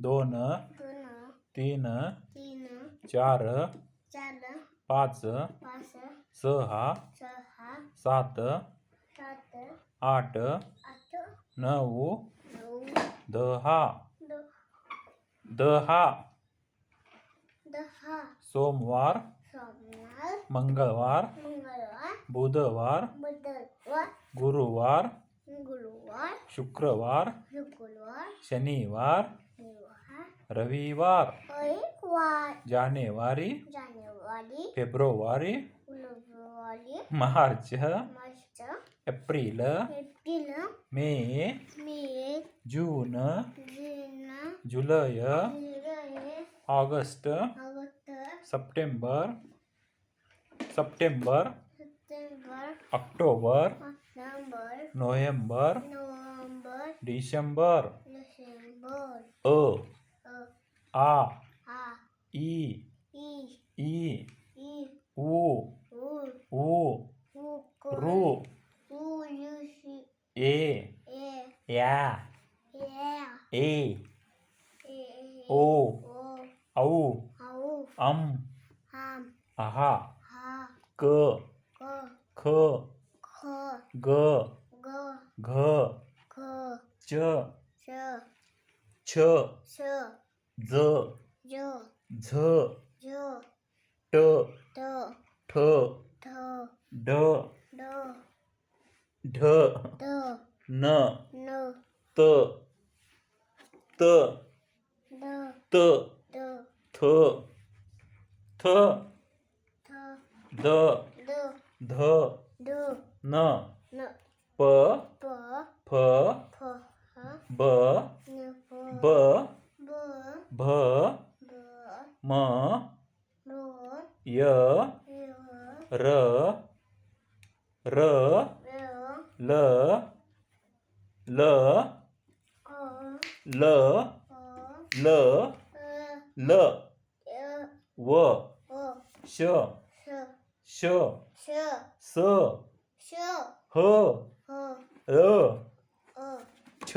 2 3 4 5 6 7 8 9 10 सोमवार मंगळवार बुधवार गुरुवार शुक्रवार शनिवार रविवार जानेवारी फेब्रुवारी मार्च एप्रिल मे जून जुलै ऑगस्ट सप्टेंबर ऑक्टोबर नोव्हेंबर डिसेंबर अ आ ई उ रू ए या ए ओ औ अम आहा क ख ग घ च छ ज झ ट ठ ड ढ न त थ थ द ध न प फ ब भ म य र ल व श स ह छ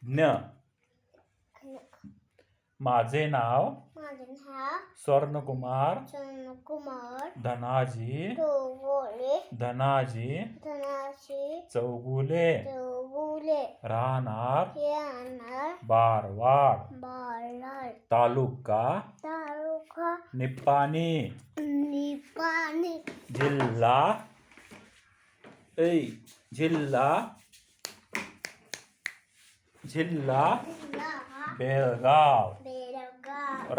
ज्ञ माझे नाव स्वर्णकुमार धनाजी चौगुले राहणार बारवाड तालुका निपाणी जिल्हा बेळगाव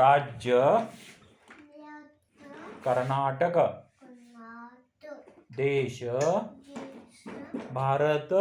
राज्य कर्नाटक देश भारत